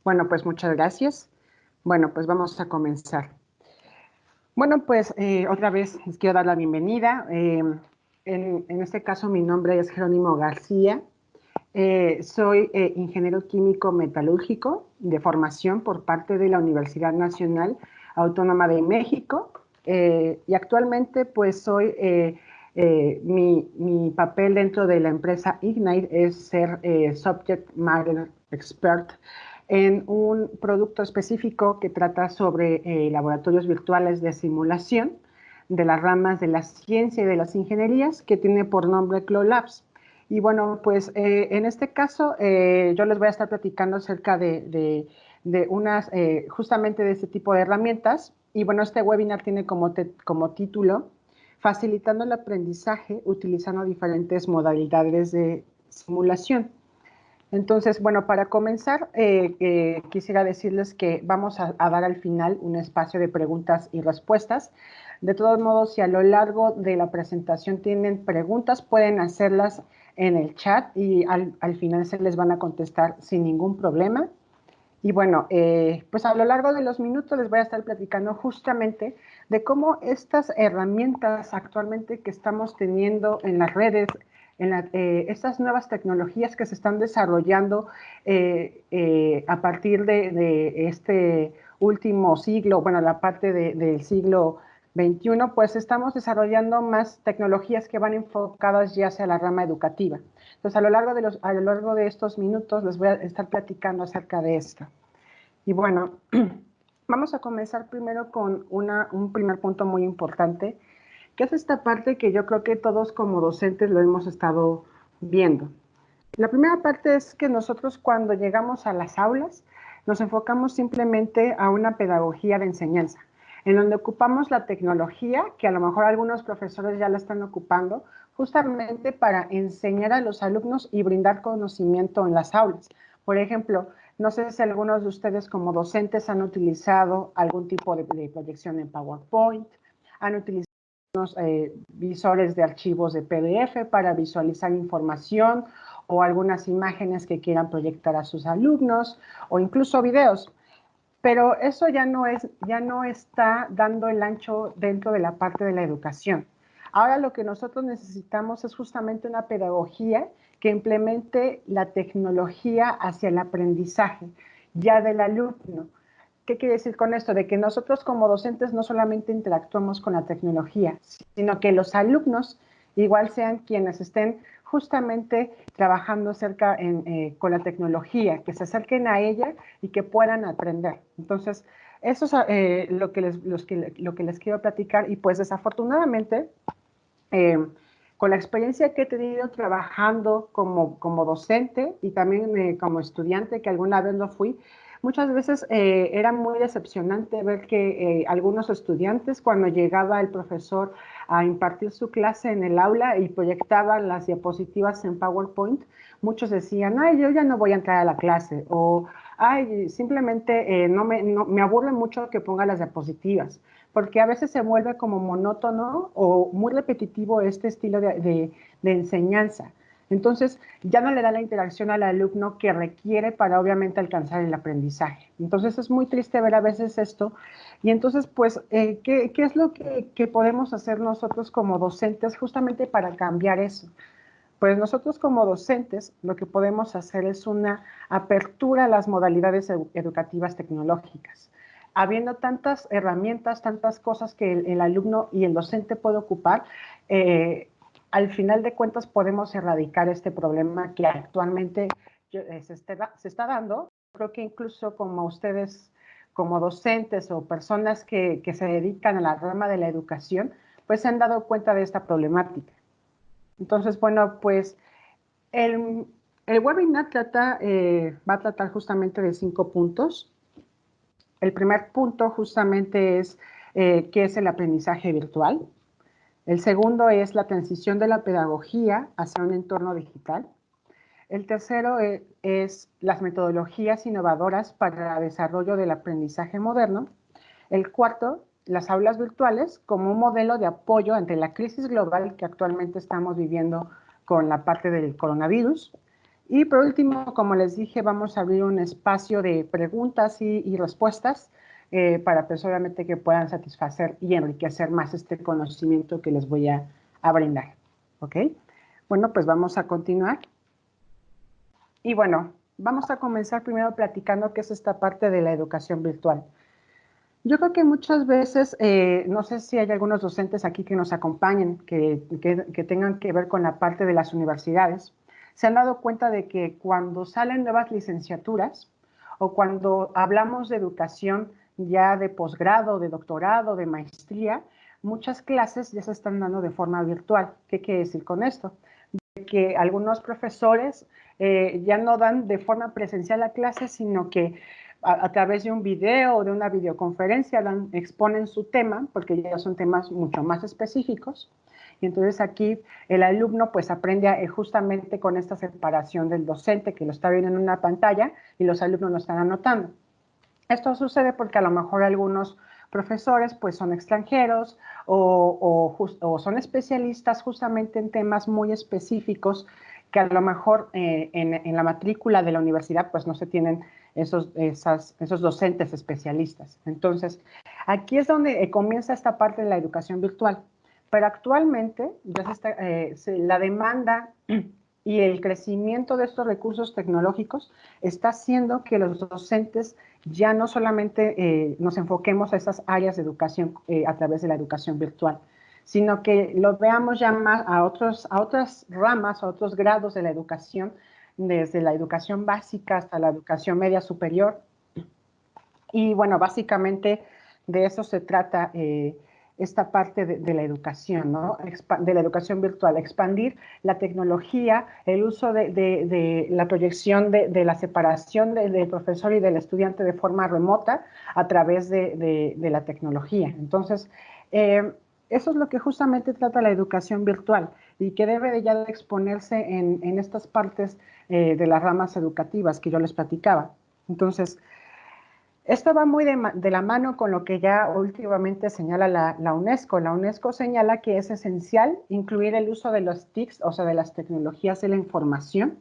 Bueno, pues muchas gracias. Bueno, pues vamos a comenzar. Bueno, pues otra vez les quiero dar la bienvenida. En este caso mi nombre es Jerónimo García. Soy ingeniero químico metalúrgico de formación por parte de la Universidad Nacional Autónoma de México y actualmente pues soy, mi papel dentro de la empresa Ignite es ser Subject Matter Expert en un producto específico que trata sobre laboratorios virtuales de simulación de las ramas de la ciencia y de las ingenierías que tiene por nombre CLOLabs. Y bueno, pues en este caso yo les voy a estar platicando acerca de unas, justamente de este tipo de herramientas. Y bueno, este webinar tiene como título Facilitando el aprendizaje utilizando diferentes modalidades de simulación. Entonces, bueno, para comenzar, quisiera decirles que vamos a dar al final un espacio de preguntas y respuestas. De todos modos, si a lo largo de la presentación tienen preguntas, pueden hacerlas en el chat y al final se les van a contestar sin ningún problema. Y bueno, pues a lo largo de los minutos les voy a estar platicando justamente de cómo estas herramientas actualmente que estamos teniendo en las redes, estas nuevas tecnologías que se están desarrollando a partir de este último siglo, bueno, la parte del siglo XXI, pues estamos desarrollando más tecnologías que van enfocadas ya hacia la rama educativa. Entonces, a lo largo de estos minutos les voy a estar platicando acerca de esto. Y bueno, vamos a comenzar primero con un primer punto muy importante, que es esta parte que yo creo que todos como docentes lo hemos estado viendo. La primera parte es que nosotros cuando llegamos a las aulas nos enfocamos simplemente a una pedagogía de enseñanza, en donde ocupamos la tecnología, que a lo mejor algunos profesores ya la están ocupando, justamente para enseñar a los alumnos y brindar conocimiento en las aulas. Por ejemplo, no sé si algunos de ustedes como docentes han utilizado algún tipo de proyección en PowerPoint, han utilizado visores de archivos de PDF para visualizar información o algunas imágenes que quieran proyectar a sus alumnos o incluso videos. Pero eso ya no está dando el ancho dentro de la parte de la educación. Ahora lo que nosotros necesitamos es justamente una pedagogía que implemente la tecnología hacia el aprendizaje ya del alumno. ¿Qué quiere decir con esto? De que nosotros como docentes no solamente interactuamos con la tecnología, sino que los alumnos igual sean quienes estén justamente trabajando con la tecnología, que se acerquen a ella y que puedan aprender. Entonces, eso es lo que les quiero platicar y pues desafortunadamente, con la experiencia que he tenido trabajando como docente y también como estudiante, que alguna vez lo fui, muchas veces era muy decepcionante ver que algunos estudiantes, cuando llegaba el profesor a impartir su clase en el aula y proyectaba las diapositivas en PowerPoint, muchos decían, ay, yo ya no voy a entrar a la clase, o ay, simplemente me aburre mucho que ponga las diapositivas, porque a veces se vuelve como monótono o muy repetitivo este estilo de enseñanza. Entonces, ya no le da la interacción al alumno que requiere para obviamente alcanzar el aprendizaje. Entonces, es muy triste ver a veces esto. Y entonces, pues, ¿qué es lo que podemos hacer nosotros como docentes justamente para cambiar eso? Pues nosotros como docentes lo que podemos hacer es una apertura a las modalidades educativas tecnológicas. Habiendo tantas herramientas, tantas cosas que el alumno y el docente puede ocupar, al final de cuentas podemos erradicar este problema que actualmente se está dando. Creo que incluso como ustedes, como docentes o personas que se dedican a la rama de la educación, pues se han dado cuenta de esta problemática. Entonces, bueno, pues el, el webinar va a tratar justamente de 5 puntos. El primer punto justamente es qué es el aprendizaje virtual. El segundo es la transición de la pedagogía hacia un entorno digital. El tercero es las metodologías innovadoras para el desarrollo del aprendizaje moderno. El cuarto, las aulas virtuales como un modelo de apoyo ante la crisis global que actualmente estamos viviendo con la parte del coronavirus. Y por último, como les dije, vamos a abrir un espacio de preguntas y respuestas para pues obviamente que puedan satisfacer y enriquecer más este conocimiento que les voy a brindar. ¿Ok? Bueno, pues vamos a continuar. Y bueno, vamos a comenzar primero platicando qué es esta parte de la educación virtual. Yo creo que muchas veces, no sé si hay algunos docentes aquí que nos acompañen, que tengan que ver con la parte de las universidades, se han dado cuenta de que cuando salen nuevas licenciaturas o cuando hablamos de educación ya de posgrado, de doctorado, de maestría, muchas clases ya se están dando de forma virtual. ¿Qué quiere decir con esto? Que algunos profesores ya no dan de forma presencial la clase, sino que a través de un video o de una videoconferencia exponen su tema, porque ya son temas mucho más específicos. Y entonces aquí el alumno pues aprende justamente con esta separación del docente que lo está viendo en una pantalla y los alumnos lo están anotando. Esto sucede porque a lo mejor algunos profesores pues son extranjeros o son especialistas justamente en temas muy específicos que a lo mejor en la matrícula de la universidad pues no se tienen esos docentes especialistas. Entonces, aquí es donde comienza esta parte de la educación virtual. Pero actualmente ya la demanda y el crecimiento de estos recursos tecnológicos está haciendo que los docentes ya no solamente nos enfoquemos a esas áreas de educación a través de la educación virtual, sino que lo veamos ya más a otras ramas, a otros grados de la educación, desde la educación básica hasta la educación media superior. Y bueno, básicamente de eso se trata esta parte de la educación, ¿no? De la educación virtual, expandir la tecnología, el uso de la proyección de la separación del profesor y del estudiante de forma remota a través de la tecnología. Entonces, eso es lo que justamente trata la educación virtual y que debe de ya exponerse en estas partes de las ramas educativas que yo les platicaba. Entonces, esto va muy de la mano con lo que ya últimamente señala la UNESCO. La UNESCO señala que es esencial incluir el uso de los TICs, o sea, de las tecnologías de la información,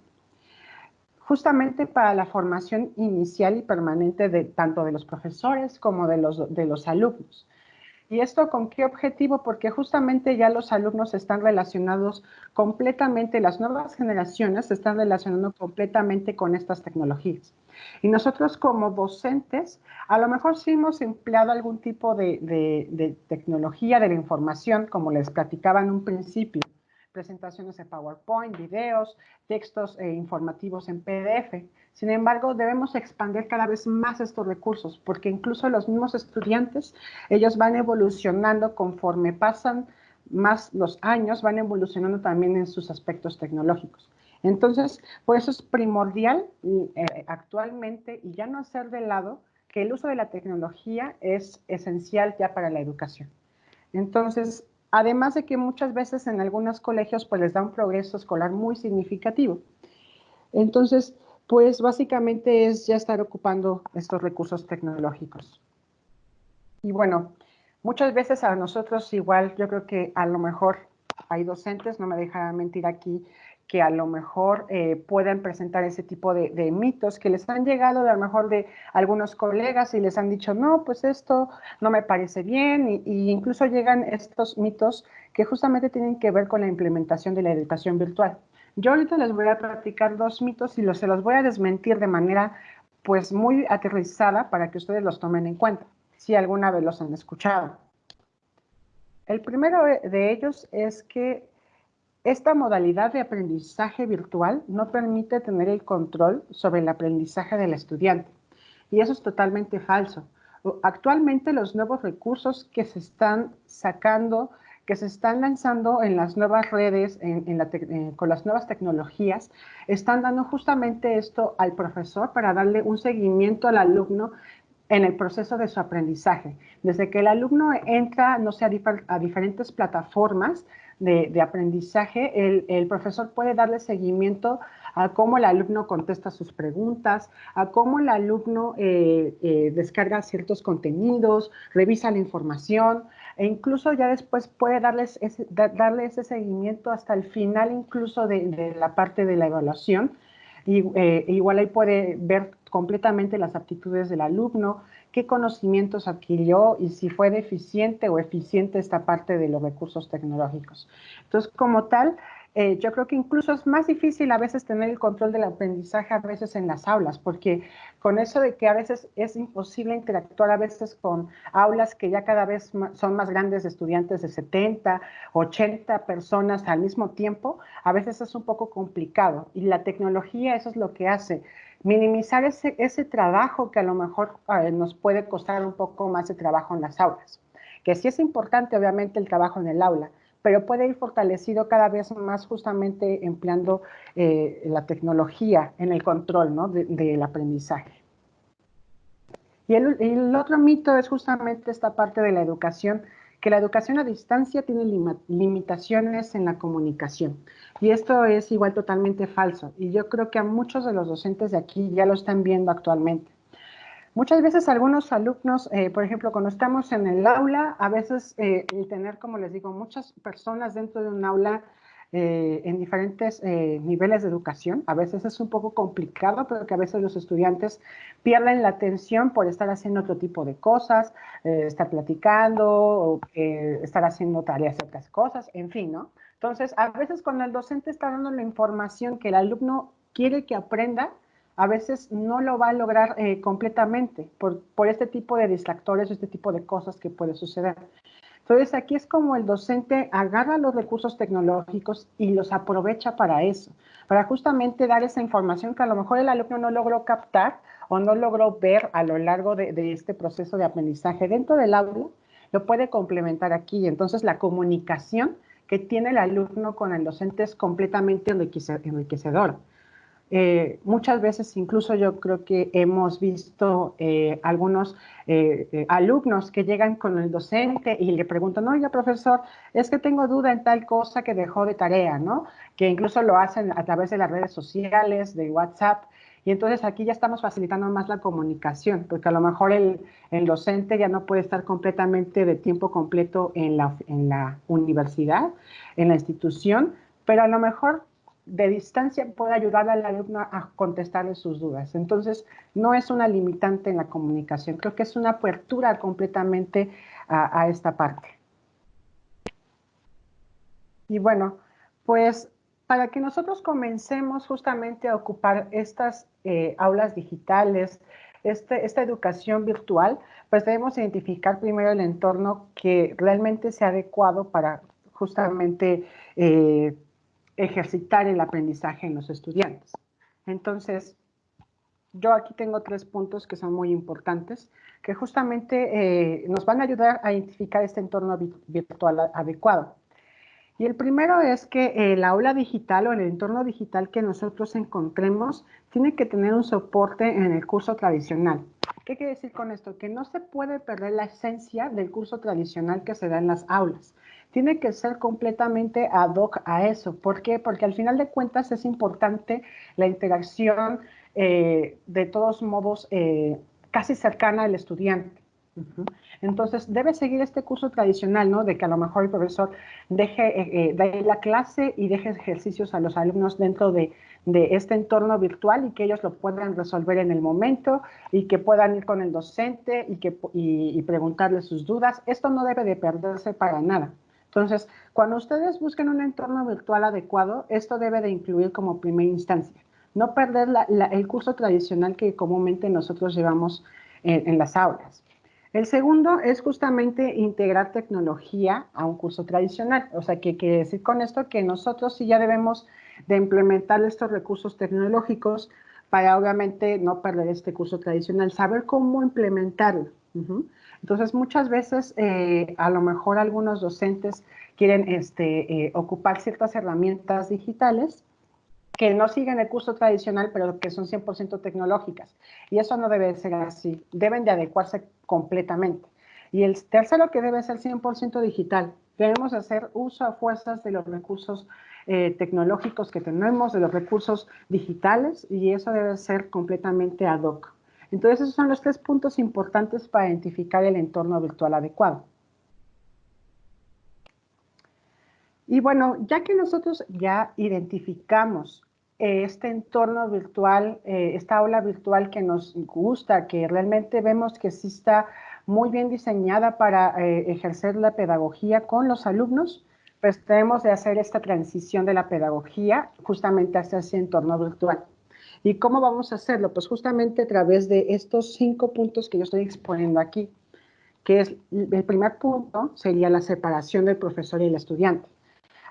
justamente para la formación inicial y permanente tanto de los profesores como de los alumnos. ¿Y esto con qué objetivo? Porque justamente ya los alumnos están relacionados completamente, las nuevas generaciones se están relacionando completamente con estas tecnologías. Y nosotros como docentes, a lo mejor sí hemos empleado algún tipo de tecnología de la información, como les platicaba en un principio, presentaciones de PowerPoint, videos, textos informativos en PDF. Sin embargo, debemos expandir cada vez más estos recursos, porque incluso los mismos estudiantes, ellos van evolucionando conforme pasan más los años, van evolucionando también en sus aspectos tecnológicos. Entonces, por eso es primordial actualmente, y ya no hacer de lado, que el uso de la tecnología es esencial ya para la educación. Entonces, además de que muchas veces en algunos colegios pues les da un progreso escolar muy significativo. Entonces, pues básicamente es ya estar ocupando estos recursos tecnológicos. Y bueno, muchas veces a nosotros igual, yo creo que a lo mejor hay docentes, no me dejarán mentir aquí, que a lo mejor puedan presentar ese tipo de mitos que les han llegado a lo mejor de algunos colegas y les han dicho, no, pues esto no me parece bien, y incluso llegan estos mitos que justamente tienen que ver con la implementación de la educación virtual. Yo ahorita les voy a platicar dos mitos y se los voy a desmentir de manera pues muy aterrizada para que ustedes los tomen en cuenta, si alguna vez los han escuchado. El primero de ellos es que esta modalidad de aprendizaje virtual no permite tener el control sobre el aprendizaje del estudiante. Y eso es totalmente falso. Actualmente los nuevos recursos que se están sacando, que se están lanzando en las nuevas redes, con las nuevas tecnologías, están dando justamente esto al profesor para darle un seguimiento al alumno en el proceso de su aprendizaje. Desde que el alumno entra, no sé, a diferentes plataformas de aprendizaje, el profesor puede darle seguimiento a cómo el alumno contesta sus preguntas, a cómo el alumno descarga ciertos contenidos, revisa la información, e incluso ya después puede darle ese seguimiento hasta el final incluso de la parte de la evaluación, Igual ahí puede ver completamente las aptitudes del alumno, qué conocimientos adquirió y si fue deficiente o eficiente esta parte de los recursos tecnológicos. Entonces, como tal, yo creo que incluso es más difícil a veces tener el control del aprendizaje a veces en las aulas, porque con eso de que a veces es imposible interactuar a veces con aulas que ya cada vez son más grandes, de estudiantes de 70, 80 personas al mismo tiempo, a veces es un poco complicado. Y la tecnología eso es lo que hace, minimizar ese trabajo que a lo mejor nos puede costar un poco más de trabajo en las aulas. Que sí es importante, obviamente, el trabajo en el aula, pero puede ir fortalecido cada vez más justamente empleando la tecnología en el control, ¿no? del aprendizaje. Y el otro mito es justamente esta parte de la educación, que la educación a distancia tiene limitaciones en la comunicación. Y esto es igual totalmente falso. Y yo creo que a muchos de los docentes de aquí ya lo están viendo actualmente. Muchas veces algunos alumnos, por ejemplo, cuando estamos en el aula, a veces el tener, como les digo, muchas personas dentro de un aula en diferentes niveles de educación, a veces es un poco complicado porque a veces los estudiantes pierden la atención por estar haciendo otro tipo de cosas, estar platicando, o, estar haciendo tareas de otras cosas, en fin, ¿no? Entonces, a veces cuando el docente está dando la información que el alumno quiere que aprenda, a veces no lo va a lograr completamente por este tipo de distractores, este tipo de cosas que puede suceder. Entonces, aquí es como el docente agarra los recursos tecnológicos y los aprovecha para eso, para justamente dar esa información que a lo mejor el alumno no logró captar o no logró ver a lo largo de este proceso de aprendizaje dentro del aula, lo puede complementar aquí. Entonces, la comunicación que tiene el alumno con el docente es completamente enriquecedora. Muchas veces incluso yo creo que hemos visto algunos alumnos que llegan con el docente y le preguntan, oiga, profesor, es que tengo duda en tal cosa que dejó de tarea, ¿no? Que incluso lo hacen a través de las redes sociales, de WhatsApp. Y entonces aquí ya estamos facilitando más la comunicación, porque a lo mejor el docente ya no puede estar completamente de tiempo completo en la universidad, en la institución, pero a lo mejor de distancia puede ayudar al alumno a contestarle sus dudas. Entonces, no es una limitante en la comunicación, creo que es una apertura completamente a esta parte. Y bueno, pues para que nosotros comencemos justamente a ocupar estas aulas digitales, esta educación virtual, pues debemos identificar primero el entorno que realmente sea adecuado para justamente ejercitar el aprendizaje en los estudiantes. Entonces, yo aquí tengo 3 puntos que son muy importantes, que justamente nos van a ayudar a identificar este entorno virtual adecuado. Y el primero es que el aula digital o el entorno digital que nosotros encontremos tiene que tener un soporte en el curso tradicional. ¿Qué quiere decir con esto? Que no se puede perder la esencia del curso tradicional que se da en las aulas. Tiene que ser completamente ad hoc a eso. ¿Por qué? Porque al final de cuentas es importante la interacción de todos modos casi cercana al estudiante. Entonces, debe seguir este curso tradicional, ¿no? De que a lo mejor el profesor dé la clase y deje ejercicios a los alumnos dentro de este entorno virtual y que ellos lo puedan resolver en el momento y que puedan ir con el docente y preguntarle sus dudas. Esto no debe de perderse para nada. Entonces, cuando ustedes busquen un entorno virtual adecuado, esto debe de incluir como primera instancia. No perder el curso tradicional que comúnmente nosotros llevamos en las aulas. El segundo es justamente integrar tecnología a un curso tradicional. O sea, ¿qué quiere decir con esto? Que nosotros sí ya debemos de implementar estos recursos tecnológicos para obviamente no perder este curso tradicional, saber cómo implementarlo. Entonces, muchas veces a lo mejor algunos docentes quieren ocupar ciertas herramientas digitales que no siguen el curso tradicional, pero que son 100% tecnológicas. Y eso no debe ser así, deben de adecuarse completamente. Y el tercero que debe ser 100% digital. Debemos hacer uso a fuerzas de los recursos tecnológicos que tenemos, de los recursos digitales, y eso debe ser completamente ad hoc. Entonces, esos son los 3 puntos importantes para identificar el entorno virtual adecuado. Y bueno, ya que nosotros ya identificamos este entorno virtual, esta aula virtual que nos gusta, que realmente vemos que sí está muy bien diseñada para ejercer la pedagogía con los alumnos, pues tenemos de hacer esta transición de la pedagogía justamente hacia ese entorno virtual. ¿Y cómo vamos a hacerlo? Pues justamente a través de estos 5 puntos que yo estoy exponiendo aquí, que es el primer punto sería la separación del profesor y el estudiante.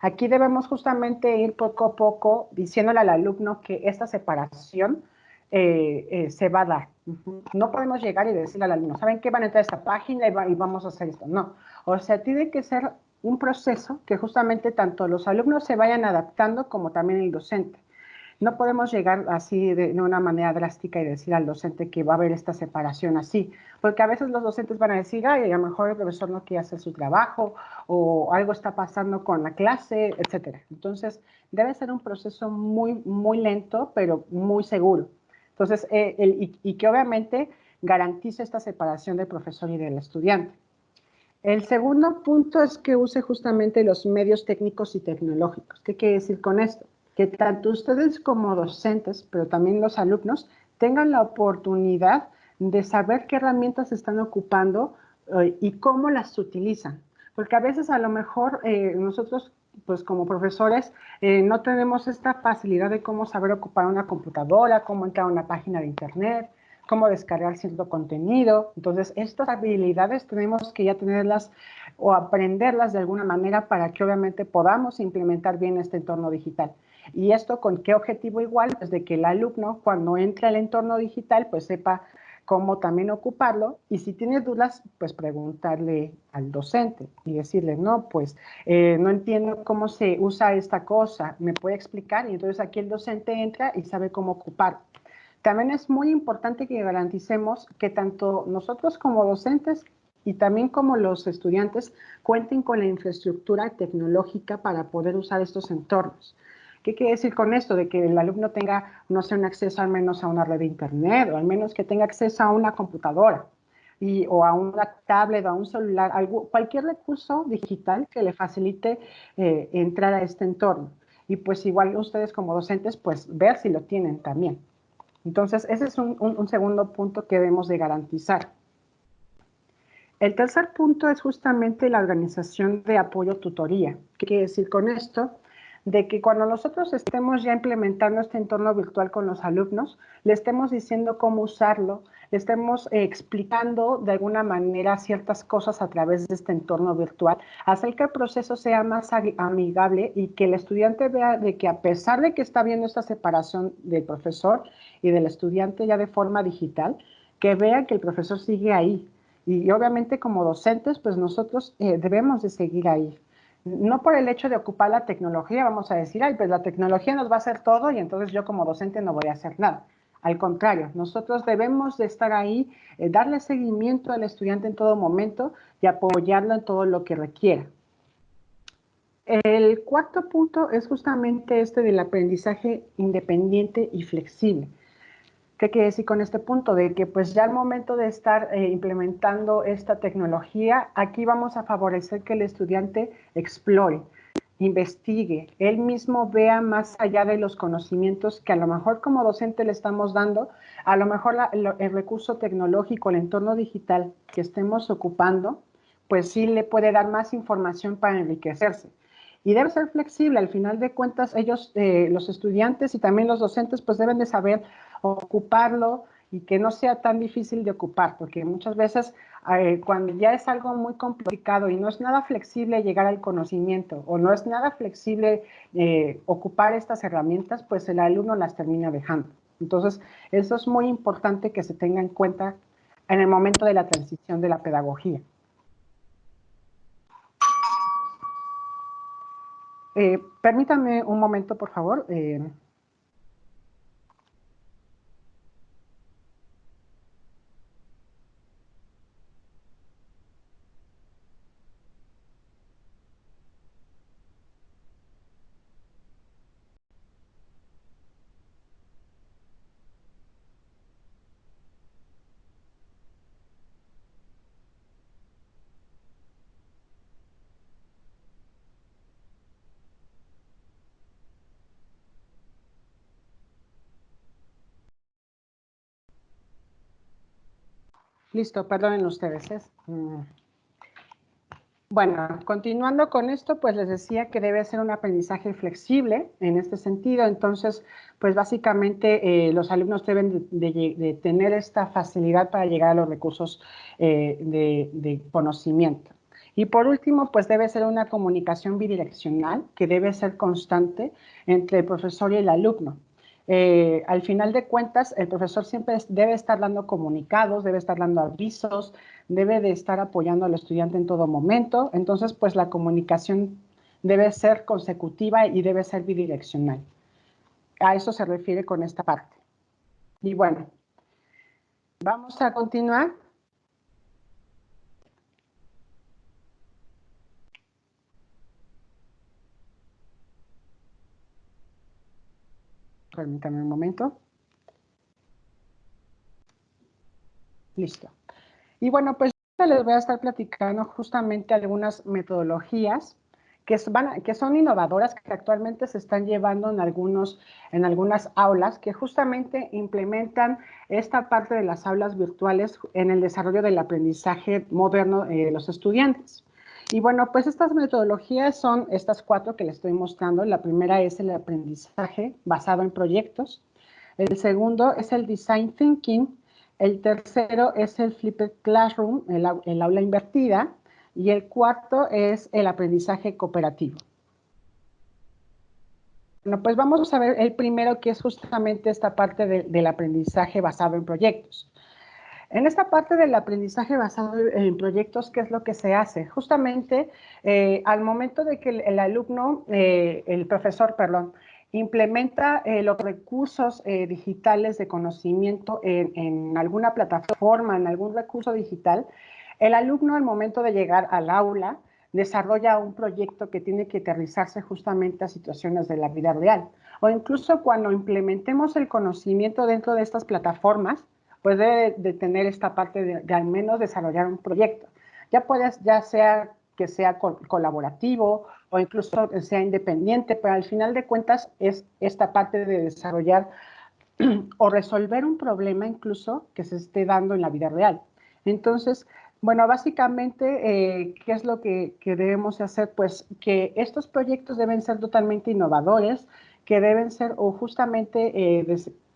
Aquí debemos justamente ir poco a poco diciéndole al alumno que esta separación se va a dar. No podemos llegar y decirle al alumno, ¿saben qué? Van a entrar a esta página y vamos a hacer esto. No, o sea, tiene que ser un proceso que justamente tanto los alumnos se vayan adaptando como también el docente. No podemos llegar así de una manera drástica y decir al docente que va a haber esta separación así, porque a veces los docentes van a decir, ay, a lo mejor el profesor no quiere hacer su trabajo o algo está pasando con la clase, etcétera. Entonces, debe ser un proceso muy lento, pero muy seguro. Entonces, y que obviamente garantice esta separación del profesor y del estudiante. El segundo punto es que use justamente los medios técnicos y tecnológicos. ¿Qué quiere decir con esto? Que tanto ustedes como docentes, pero también los alumnos, tengan la oportunidad de saber qué herramientas están ocupando y cómo las utilizan. Porque a veces a lo mejor nosotros, pues como profesores, no tenemos esta facilidad de cómo saber ocupar una computadora, cómo entrar a una página de internet, cómo descargar cierto contenido. Entonces, estas habilidades tenemos que ya tenerlas o aprenderlas de alguna manera para que obviamente podamos implementar bien este entorno digital. ¿Y esto con qué objetivo igual? Pues de que el alumno cuando entre al entorno digital pues sepa cómo también ocuparlo y si tiene dudas pues preguntarle al docente y decirle no pues no entiendo cómo se usa esta cosa, ¿me puede explicar? Y entonces aquí el docente entra y sabe cómo ocuparlo. También es muy importante que garanticemos que tanto nosotros como docentes y también como los estudiantes cuenten con la infraestructura tecnológica para poder usar estos entornos. ¿Qué quiere decir con esto? De que el alumno tenga, no sé, un acceso al menos a una red de internet o al menos que tenga acceso a una computadora o a una tablet o a un celular, cualquier recurso digital que le facilite entrar a este entorno. Y pues igual ustedes como docentes, pues ver si lo tienen también. Entonces, ese es un segundo punto que debemos de garantizar. El tercer punto es justamente la organización de apoyo tutoría. ¿Qué quiere decir con esto? De que cuando nosotros estemos ya implementando este entorno virtual con los alumnos, le estemos diciendo cómo usarlo, le estemos explicando de alguna manera ciertas cosas a través de este entorno virtual, hacer que el proceso sea más amigable y que el estudiante vea de que a pesar de que está viendo esta separación del profesor y del estudiante ya de forma digital, que vea que el profesor sigue ahí. Y obviamente como docentes, pues nosotros debemos de seguir ahí. No por el hecho de ocupar la tecnología, vamos a decir, ay, pues la tecnología nos va a hacer todo y entonces yo como docente no voy a hacer nada. Al contrario, nosotros debemos de estar ahí, darle seguimiento al estudiante en todo momento y apoyarlo en todo lo que requiera. El cuarto punto es justamente este del aprendizaje independiente y flexible. ¿Qué quiere decir con este punto? De que pues ya al momento de estar implementando esta tecnología, aquí vamos a favorecer que el estudiante explore, investigue, él mismo vea más allá de los conocimientos que a lo mejor como docente le estamos dando, a lo mejor el recurso tecnológico, el entorno digital que estemos ocupando, pues sí le puede dar más información para enriquecerse. Y debe ser flexible, al final de cuentas ellos, los estudiantes y también los docentes, pues deben de saber ocuparlo y que no sea tan difícil de ocupar, porque muchas veces cuando ya es algo muy complicado y no es nada flexible llegar al conocimiento o no es nada flexible ocupar estas herramientas, pues el alumno las termina dejando. Entonces, eso es muy importante que se tenga en cuenta en el momento de la transición de la pedagogía. Permítame un momento, por favor. Listo, perdonen ustedes. Bueno, continuando con esto, pues les decía que debe ser un aprendizaje flexible en este sentido. Entonces, pues básicamente los alumnos deben de tener esta facilidad para llegar a los recursos de conocimiento. Y por último, pues debe ser una comunicación bidireccional que debe ser constante entre el profesor y el alumno. Al final de cuentas, el profesor siempre debe estar dando comunicados, debe estar dando avisos, debe de estar apoyando al estudiante en todo momento. Entonces, pues la comunicación debe ser consecutiva y debe ser bidireccional. A eso se refiere con esta parte. Y bueno, vamos a continuar. Permítanme un momento. Listo. Y bueno, pues les voy a estar platicando justamente algunas metodologías que son innovadoras, que actualmente se están llevando en algunas aulas, que justamente implementan esta parte de las aulas virtuales en el desarrollo del aprendizaje moderno de los estudiantes. Y bueno, pues estas metodologías son estas 4 que les estoy mostrando. La primera es el aprendizaje basado en proyectos. El segundo es el design thinking. El tercero es el flipped classroom, el aula invertida. Y el cuarto es el aprendizaje cooperativo. Bueno, pues vamos a ver el primero, que es justamente esta parte del aprendizaje basado en proyectos. En esta parte del aprendizaje basado en proyectos, ¿qué es lo que se hace? Justamente al momento de que el alumno, el profesor, perdón, implementa los recursos digitales de conocimiento en alguna plataforma, en algún recurso digital, el alumno al momento de llegar al aula desarrolla un proyecto que tiene que aterrizarse justamente a situaciones de la vida real. O incluso cuando implementemos el conocimiento dentro de estas plataformas, pues debe de tener esta parte de al menos desarrollar un proyecto. Ya sea que sea colaborativo o incluso que sea independiente, pero al final de cuentas es esta parte de desarrollar o resolver un problema incluso que se esté dando en la vida real. Entonces, bueno, básicamente, ¿qué es lo que debemos hacer? Pues que estos proyectos deben ser totalmente innovadores, que deben ser o justamente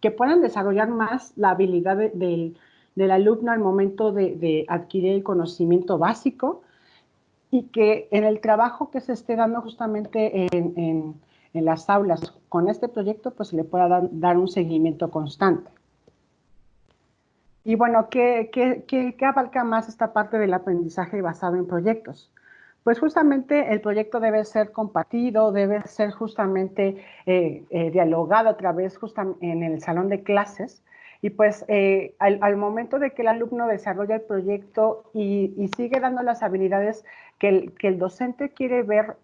que puedan desarrollar más la habilidad del alumno al momento de adquirir el conocimiento básico, y que en el trabajo que se esté dando justamente en las aulas con este proyecto, pues se le pueda dar un seguimiento constante. Y bueno, ¿qué abarca más esta parte del aprendizaje basado en proyectos? Pues justamente el proyecto debe ser compartido, debe ser justamente dialogado a través en el salón de clases. Y pues al momento de que el alumno desarrolla el proyecto y sigue dando las habilidades que el docente quiere ver,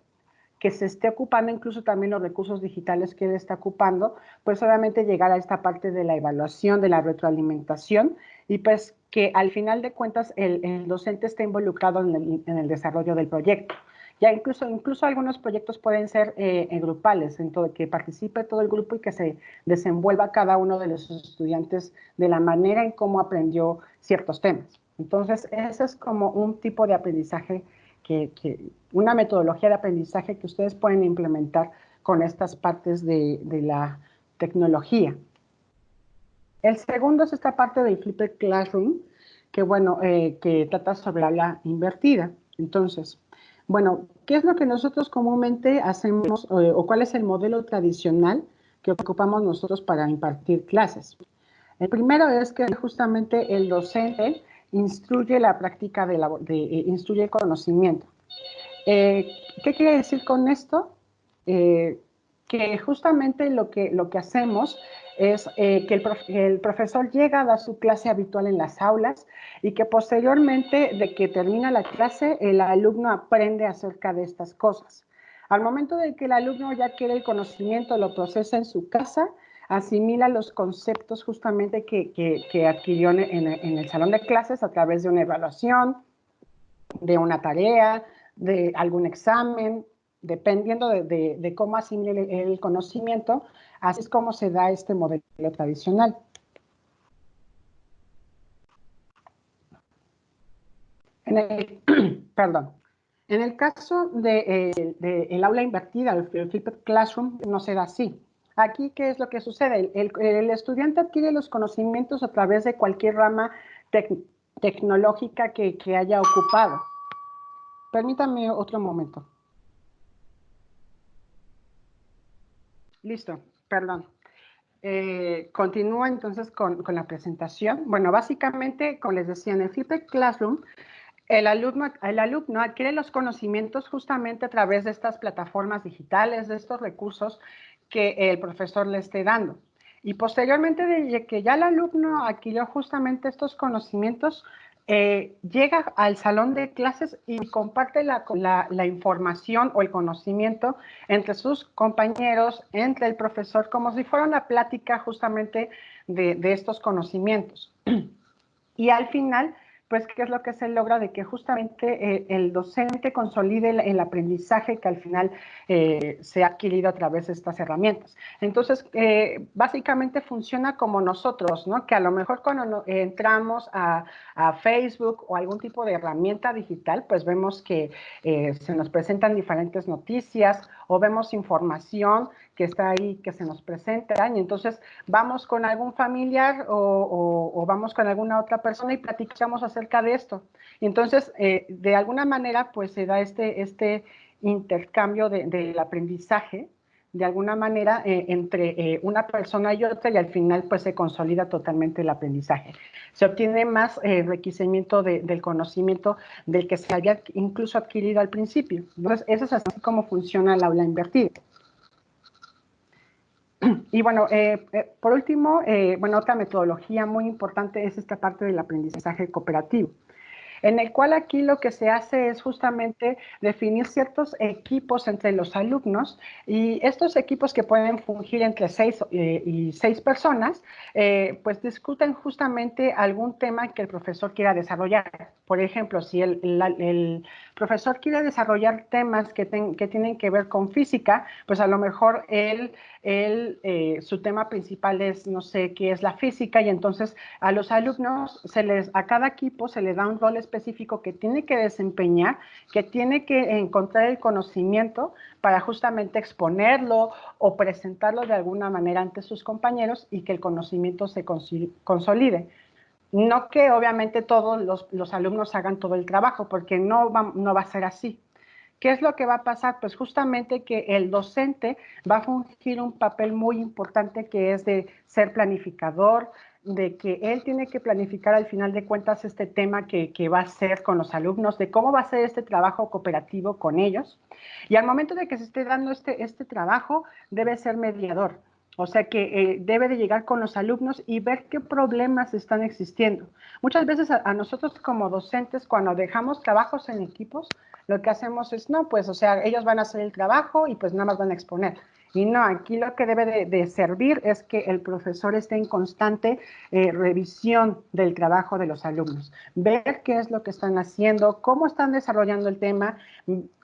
que se esté ocupando incluso también los recursos digitales que él está ocupando, pues obviamente llegar a esta parte de la evaluación, de la retroalimentación, y pues que al final de cuentas el docente esté involucrado en el desarrollo del proyecto. Ya incluso algunos proyectos pueden ser grupales, en todo, que participe todo el grupo y que se desenvuelva cada uno de los estudiantes de la manera en cómo aprendió ciertos temas. Entonces, ese es como un tipo de aprendizaje una metodología de aprendizaje que ustedes pueden implementar con estas partes de la tecnología. El segundo es esta parte del Flipped Classroom, que bueno, que trata sobre la aula invertida. Entonces, bueno, ¿qué es lo que nosotros comúnmente hacemos o cuál es el modelo tradicional que ocupamos nosotros para impartir clases? El primero es que justamente el docente instruye la práctica instruye el conocimiento. ¿Qué quiere decir con esto? Que justamente lo que hacemos es que el profesor llega a dar su clase habitual en las aulas y que posteriormente de que termina la clase, el alumno aprende acerca de estas cosas. Al momento de que el alumno ya quiere el conocimiento, lo procesa en su casa, asimila los conceptos justamente que adquirió en el salón de clases a través de una evaluación, de una tarea, de algún examen, dependiendo de cómo asimile el conocimiento, así es como se da este modelo tradicional. En el, perdón. En el caso el aula invertida, el flipped classroom, no se da así. Aquí, ¿qué es lo que sucede? El estudiante adquiere los conocimientos a través de cualquier rama tecnológica que haya ocupado. Permítame otro momento. Listo, perdón. Continúo entonces con la presentación. Bueno, básicamente, como les decía, en el flipped classroom, el alumno adquiere los conocimientos justamente a través de estas plataformas digitales, de estos recursos que el profesor le esté dando. Y posteriormente de que ya el alumno adquirió justamente estos conocimientos, llega al salón de clases y comparte la información o el conocimiento entre sus compañeros, entre el profesor, como si fuera una plática justamente de estos conocimientos. Y al final, pues, ¿qué es lo que se logra? De que justamente el docente consolide el aprendizaje que al final se ha adquirido a través de estas herramientas. Entonces, básicamente funciona como nosotros, ¿no? Que a lo mejor cuando entramos a Facebook o algún tipo de herramienta digital, pues vemos que se nos presentan diferentes noticias o vemos información que está ahí, que se nos presenta, y entonces vamos con algún familiar o vamos con alguna otra persona y platicamos acerca de esto. Y entonces, de alguna manera, pues se da este intercambio del aprendizaje, de alguna manera, entre una persona y otra, y al final, pues se consolida totalmente el aprendizaje. Se obtiene más enriquecimiento del conocimiento del que se había incluso adquirido al principio. Entonces, eso es así como funciona el aula invertida. Y bueno, por último, bueno, otra metodología muy importante es esta parte del aprendizaje cooperativo, en el cual aquí lo que se hace es justamente definir ciertos equipos entre los alumnos, y estos equipos, que pueden fungir entre 6 y 6 personas, pues discuten justamente algún tema que el profesor quiera desarrollar. Por ejemplo, si el profesor quiere desarrollar temas que tienen que ver con física, pues a lo mejor su tema principal es, no sé, qué es la física, y entonces a los alumnos, a cada equipo se le da un rol específico que tiene que desempeñar, que tiene que encontrar el conocimiento para justamente exponerlo o presentarlo de alguna manera ante sus compañeros y que el conocimiento se consolide. No que obviamente todos los alumnos hagan todo el trabajo, porque no va a ser así. ¿Qué es lo que va a pasar? Pues justamente que el docente va a fungir un papel muy importante, que es de ser planificador, de que él tiene que planificar al final de cuentas este tema que va a hacer con los alumnos, de cómo va a ser este trabajo cooperativo con ellos. Y al momento de que se esté dando este trabajo, debe ser mediador. O sea que debe de llegar con los alumnos y ver qué problemas están existiendo. Muchas veces a nosotros como docentes, cuando dejamos trabajos en equipos, lo que hacemos es, no, pues, o sea, ellos van a hacer el trabajo y pues nada más van a exponer. Y no, aquí lo que debe de servir es que el profesor esté en constante revisión del trabajo de los alumnos, ver qué es lo que están haciendo, cómo están desarrollando el tema,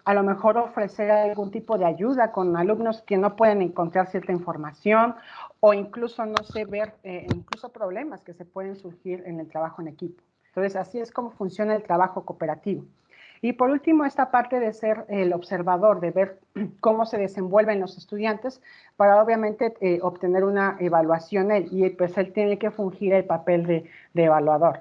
a lo mejor ofrecer algún tipo de ayuda con alumnos que no pueden encontrar cierta información, o incluso, no sé, ver incluso problemas que se pueden surgir en el trabajo en equipo. Entonces, así es como funciona el trabajo cooperativo. Y por último, esta parte de ser el observador, de ver cómo se desenvuelven los estudiantes para obviamente obtener una evaluación, y pues él tiene que fungir el papel de evaluador.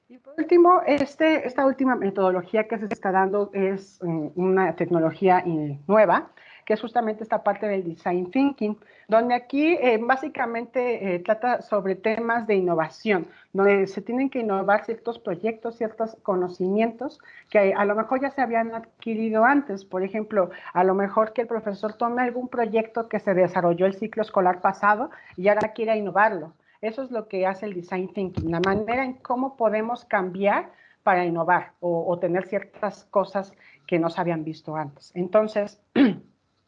Y por último, esta última metodología que se está dando es una tecnología nueva, que es justamente esta parte del design thinking, donde aquí básicamente trata sobre temas de innovación, donde se tienen que innovar ciertos proyectos, ciertos conocimientos que a lo mejor ya se habían adquirido antes. Por ejemplo, a lo mejor que el profesor tome algún proyecto que se desarrolló el ciclo escolar pasado y ahora quiera innovarlo. Eso es lo que hace el design thinking, la manera en cómo podemos cambiar para innovar o tener ciertas cosas que no se habían visto antes. Entonces,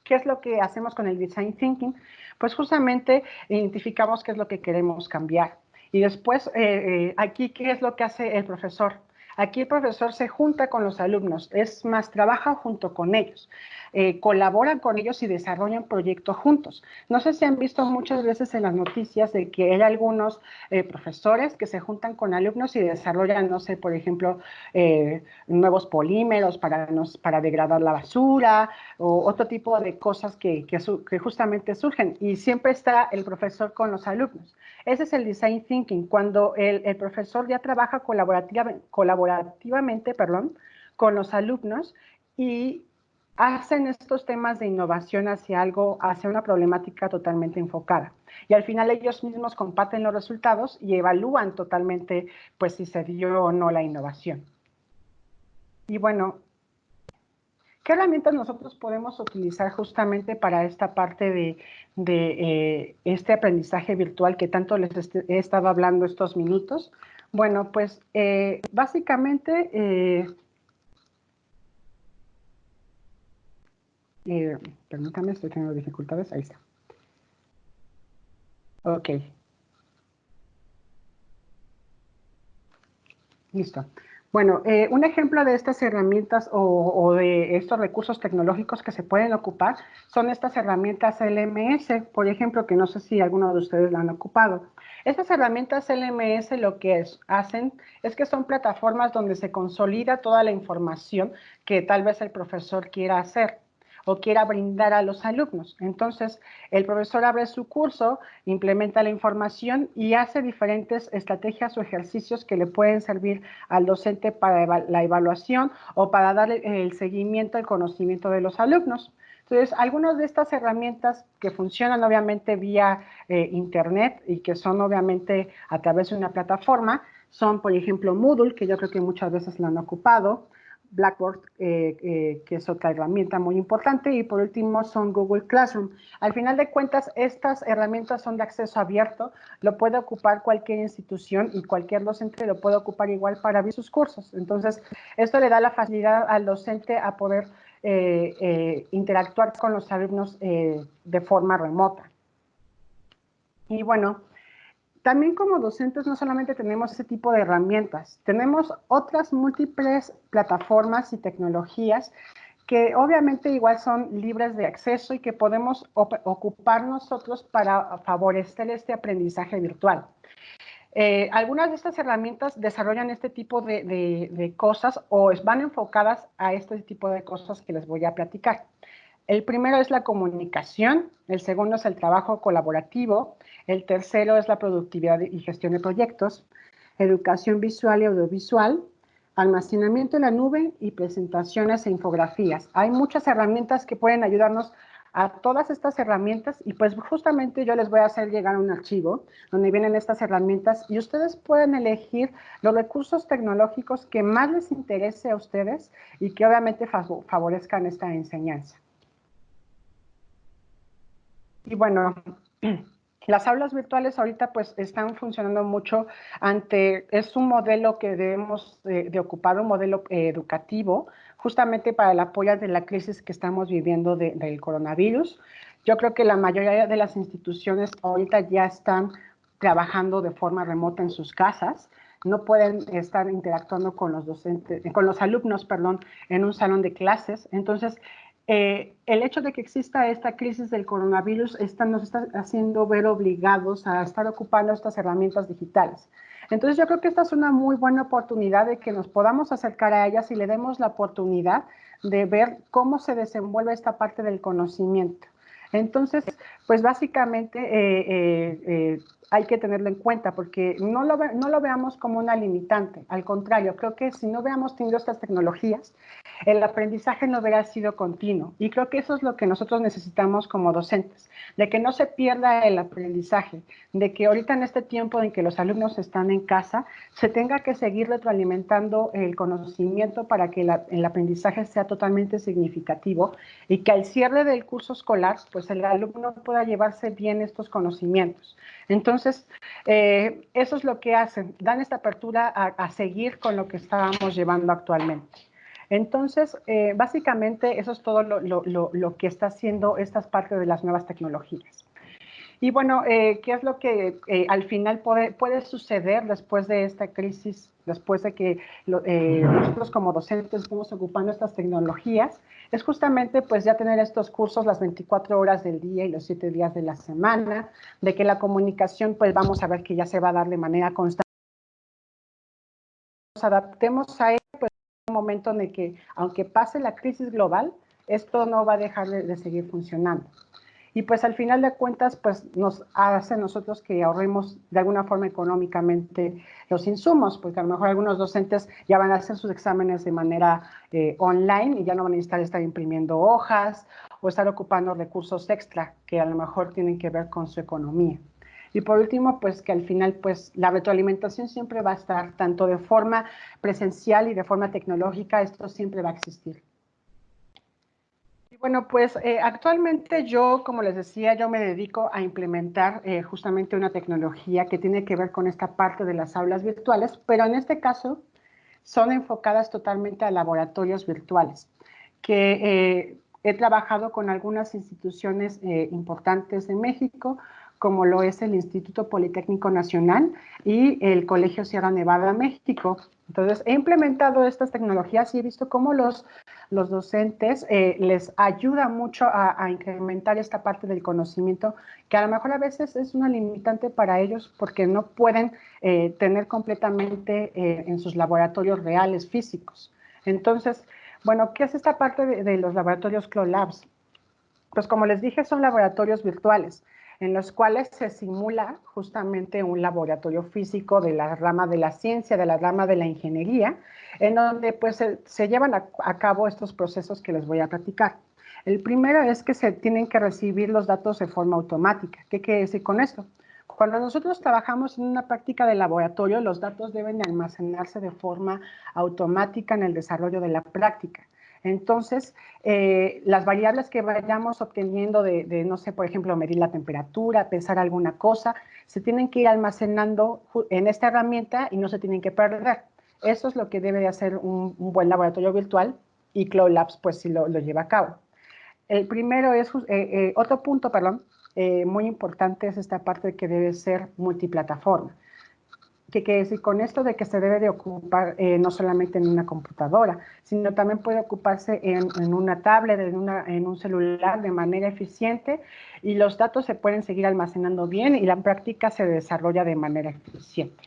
¿qué es lo que hacemos con el design thinking? Pues justamente identificamos qué es lo que queremos cambiar. Y después, aquí, ¿qué es lo que hace el profesor? Aquí el profesor se junta con los alumnos, es más, trabaja junto con ellos, colaboran con ellos y desarrollan proyectos juntos. No sé si han visto muchas veces en las noticias de que hay algunos profesores que se juntan con alumnos y desarrollan, no sé, por ejemplo, nuevos polímeros para degradar la basura o otro tipo de cosas que justamente surgen. Y siempre está el profesor con los alumnos. Ese es el design thinking, cuando el profesor ya trabaja colaborativamente, con los alumnos y hacen estos temas de innovación hacia una problemática totalmente enfocada. Y al final ellos mismos comparten los resultados y evalúan totalmente, pues, si se dio o no la innovación. Y bueno, ¿qué herramientas nosotros podemos utilizar justamente para esta parte de este aprendizaje virtual que tanto les he estado hablando estos minutos? Bueno, pues básicamente, permítame, estoy teniendo dificultades, ahí está. Ok. Listo. Bueno, un ejemplo de estas herramientas o de estos recursos tecnológicos que se pueden ocupar son estas herramientas LMS, por ejemplo, que no sé si alguno de ustedes la han ocupado. Estas herramientas LMS lo que hacen es que son plataformas donde se consolida toda la información que tal vez el profesor quiera hacer o quiera brindar a los alumnos. Entonces, el profesor abre su curso, implementa la información y hace diferentes estrategias o ejercicios que le pueden servir al docente para la evaluación o para dar el seguimiento al conocimiento de los alumnos. Entonces, algunas de estas herramientas que funcionan obviamente vía internet y que son obviamente a través de una plataforma son, por ejemplo, Moodle, que yo creo que muchas veces la han ocupado, Blackboard, que es otra herramienta muy importante, y por último son Google Classroom. Al final de cuentas, estas herramientas son de acceso abierto, lo puede ocupar cualquier institución y cualquier docente lo puede ocupar igual para abrir sus cursos. Entonces, esto le da la facilidad al docente a poder interactuar con los alumnos de forma remota. Y bueno, también como docentes no solamente tenemos ese tipo de herramientas, tenemos otras múltiples plataformas y tecnologías que obviamente igual son libres de acceso y que podemos ocupar nosotros para favorecer este aprendizaje virtual. Algunas de estas herramientas desarrollan este tipo de cosas o van enfocadas a este tipo de cosas que les voy a platicar. El primero es la comunicación, el segundo es el trabajo colaborativo, el tercero es la productividad y gestión de proyectos, educación visual y audiovisual, almacenamiento en la nube y presentaciones e infografías. Hay muchas herramientas que pueden ayudarnos a todas estas herramientas y pues justamente yo les voy a hacer llegar un archivo donde vienen estas herramientas y ustedes pueden elegir los recursos tecnológicos que más les interese a ustedes y que obviamente favorezcan esta enseñanza. Y bueno, las aulas virtuales ahorita pues están funcionando mucho es un modelo que debemos de ocupar, un modelo educativo, justamente para el apoyo de la crisis que estamos viviendo del coronavirus. Yo creo que la mayoría de las instituciones ahorita ya están trabajando de forma remota en sus casas, no pueden estar interactuando con los docentes, con los alumnos, perdón, en un salón de clases. Entonces, el hecho de que exista esta crisis del coronavirus nos está haciendo ver obligados a estar ocupando estas herramientas digitales. Entonces yo creo que esta es una muy buena oportunidad de que nos podamos acercar a ellas y le demos la oportunidad de ver cómo se desenvuelve esta parte del conocimiento. Entonces, pues básicamente hay que tenerlo en cuenta porque no lo veamos como una limitante. Al contrario, creo que si no hubiéramos tenido estas tecnologías, el aprendizaje no hubiera sido continuo. Y creo que eso es lo que nosotros necesitamos como docentes, de que no se pierda el aprendizaje, de que ahorita en este tiempo en que los alumnos están en casa, se tenga que seguir retroalimentando el conocimiento para que el aprendizaje sea totalmente significativo y que al cierre del curso escolar, pues el alumno pueda llevarse bien estos conocimientos. Entonces, eso es lo que hacen, dan esta apertura a seguir con lo que estábamos llevando actualmente. Entonces, básicamente eso es todo lo que está haciendo estas partes de las nuevas tecnologías. Y bueno, ¿qué es lo que al final puede suceder después de esta crisis, después de que nosotros como docentes estamos ocupando estas tecnologías? Es justamente pues ya tener estos cursos las 24 horas del día y los 7 días de la semana, de que la comunicación pues vamos a ver que ya se va a dar de manera constante. Nos adaptemos a ello, pues en un momento en el que aunque pase la crisis global, esto no va a dejar de seguir funcionando. Y pues al final de cuentas, pues nos hace nosotros que ahorremos de alguna forma económicamente los insumos, porque a lo mejor algunos docentes ya van a hacer sus exámenes de manera online y ya no van a necesitar estar imprimiendo hojas o estar ocupando recursos extra que a lo mejor tienen que ver con su economía. Y por último, pues que al final, pues la retroalimentación siempre va a estar, tanto de forma presencial y de forma tecnológica, esto siempre va a existir. Bueno, pues actualmente yo, como les decía, yo me dedico a implementar justamente una tecnología que tiene que ver con esta parte de las aulas virtuales, pero en este caso son enfocadas totalmente a laboratorios virtuales, que he trabajado con algunas instituciones importantes de México, como lo es el Instituto Politécnico Nacional y el Colegio Sierra Nevada, México. Entonces, he implementado estas tecnologías y he visto cómo los docentes les ayuda mucho a incrementar esta parte del conocimiento, que a lo mejor a veces es una limitante para ellos porque no pueden tener completamente en sus laboratorios reales físicos. Entonces, bueno, ¿qué es esta parte de los laboratorios Cloud Labs? Pues como les dije, son laboratorios virtuales en los cuales se simula justamente un laboratorio físico de la rama de la ciencia, de la rama de la ingeniería, en donde pues se llevan a cabo estos procesos que les voy a platicar. El primero es que se tienen que recibir los datos de forma automática. ¿Qué quiere decir con esto? Cuando nosotros trabajamos en una práctica de laboratorio, los datos deben almacenarse de forma automática en el desarrollo de la práctica. Entonces, las variables que vayamos obteniendo no sé, por ejemplo, medir la temperatura, pensar alguna cosa, se tienen que ir almacenando en esta herramienta y no se tienen que perder. Eso es lo que debe de hacer un buen laboratorio virtual y Cloud Labs pues sí lo lleva a cabo. El primero es, otro punto, perdón, muy importante es esta parte de que debe ser multiplataforma. ¿Qué quiere decir con esto? De que se debe de ocupar no solamente en una computadora, sino también puede ocuparse en una tablet, en un celular de manera eficiente y los datos se pueden seguir almacenando bien y la práctica se desarrolla de manera eficiente.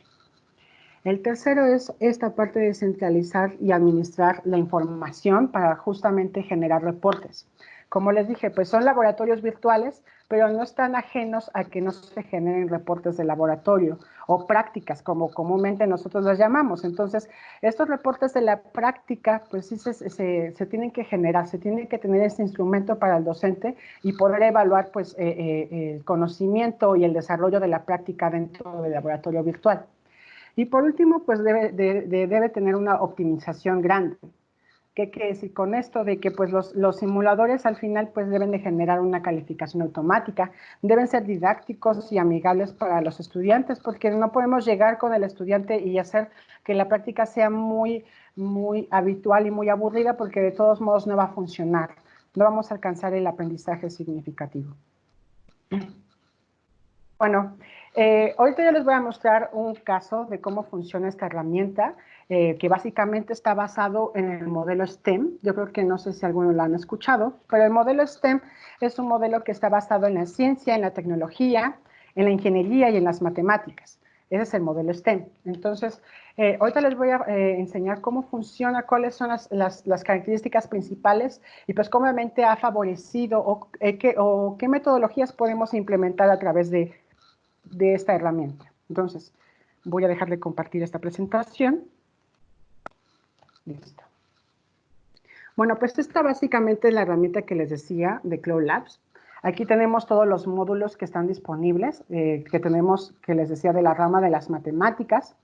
El tercero es esta parte de centralizar y administrar la información para justamente generar reportes. Como les dije, pues son laboratorios virtuales, pero no están ajenos a que no se generen reportes de laboratorio o prácticas, como comúnmente nosotros las llamamos. Entonces, estos reportes de la práctica, pues sí se tienen que generar, se tiene que tener este instrumento para el docente y poder evaluar pues, el conocimiento y el desarrollo de la práctica dentro del laboratorio virtual. Y por último, pues debe tener una optimización grande. ¿Qué quiere decir con esto? De que pues los simuladores al final pues deben de generar una calificación automática, deben ser didácticos y amigables para los estudiantes, porque no podemos llegar con el estudiante y hacer que la práctica sea muy habitual y muy aburrida, porque de todos modos no va a funcionar, no vamos a alcanzar el aprendizaje significativo. Bueno, ahorita yo les voy a mostrar un caso de cómo funciona esta herramienta, que básicamente está basado en el modelo STEM. Yo creo que no sé si algunos lo han escuchado, pero el modelo STEM es un modelo que está basado en la ciencia, en la tecnología, en la ingeniería y en las matemáticas. Ese es el modelo STEM. Entonces, ahorita les voy a enseñar cómo funciona, cuáles son las características principales y pues cómo obviamente ha favorecido o qué metodologías podemos implementar a través de esta herramienta. Entonces, voy a dejar de compartir esta presentación. Listo. Bueno, pues esta básicamente es la herramienta que les decía de Cloud Labs. Aquí tenemos todos los módulos que están disponibles, que tenemos, que les decía, de la rama de las matemáticas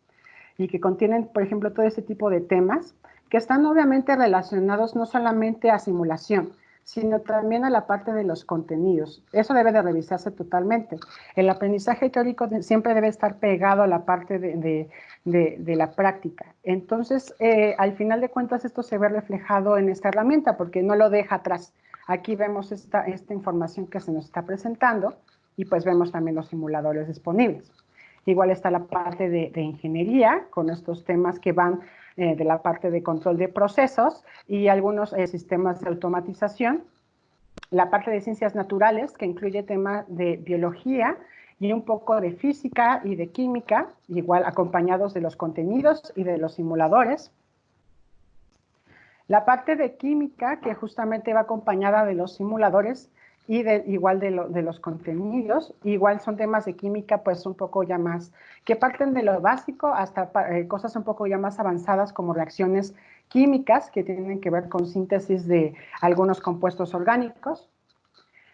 y que contienen, por ejemplo, todo este tipo de temas que están obviamente relacionados no solamente a simulación, sino también a la parte de los contenidos. Eso debe de revisarse totalmente. El aprendizaje teórico siempre debe estar pegado a la parte de la práctica. Entonces, al final de cuentas, esto se ve reflejado en esta herramienta porque no lo deja atrás. Aquí vemos esta información que se nos está presentando. y pues vemos también los simuladores disponibles. Igual está la parte de ingeniería, con estos temas que van de la parte de control de procesos y algunos sistemas de automatización. La parte de ciencias naturales, que incluye temas de biología y un poco de física y de química, igual acompañados de los contenidos y de los simuladores. La parte de química, que justamente va acompañada de los simuladores y igual de los contenidos, igual son temas de química pues un poco ya más, que parten de lo básico hasta cosas un poco ya más avanzadas como reacciones químicas que tienen que ver con síntesis de algunos compuestos orgánicos.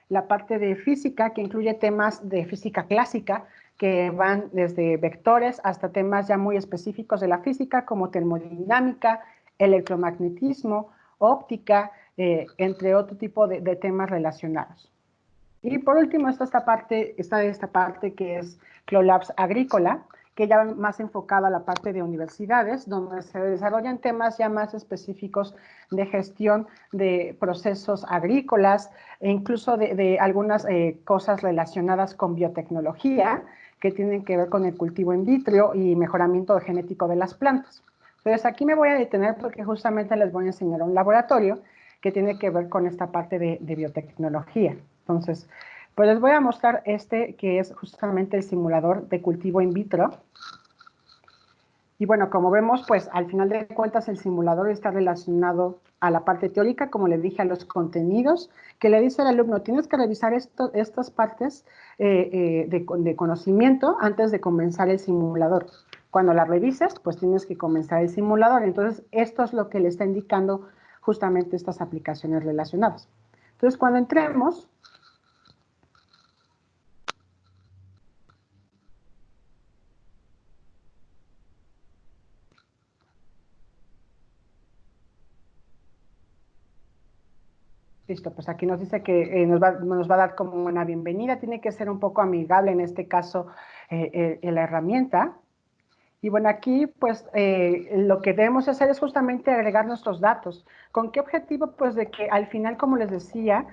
La parte de física, que incluye temas de física clásica, que van desde vectores hasta temas ya muy específicos de la física, como termodinámica, electromagnetismo, óptica, entre otro tipo de temas relacionados. Y por último está esta parte que es CLOLabs Agrícola, que ya va más enfocada a la parte de universidades, donde se desarrollan temas ya más específicos de gestión de procesos agrícolas e incluso de algunas cosas relacionadas con biotecnología, que tienen que ver con el cultivo in vitro y mejoramiento genético de las plantas. Entonces aquí me voy a detener porque justamente les voy a enseñar un laboratorio que tiene que ver con esta parte de biotecnología. Entonces, pues les voy a mostrar este que es justamente el simulador de cultivo in vitro. Y bueno, como vemos, pues al final de cuentas el simulador está relacionado a la parte teórica, como le dije, a los contenidos, que le dice al alumno, tienes que revisar estas partes de conocimiento antes de comenzar el simulador. Cuando la revises, pues tienes que comenzar el simulador. Entonces, esto es lo que le está indicando justamente estas aplicaciones relacionadas. Entonces, cuando entremos, listo, pues aquí nos dice que nos va a dar como una bienvenida, tiene que ser un poco amigable en este caso la herramienta. Y bueno, aquí pues lo que debemos hacer es justamente agregar nuestros datos. ¿Con qué objetivo? Pues de que al final, como les decía,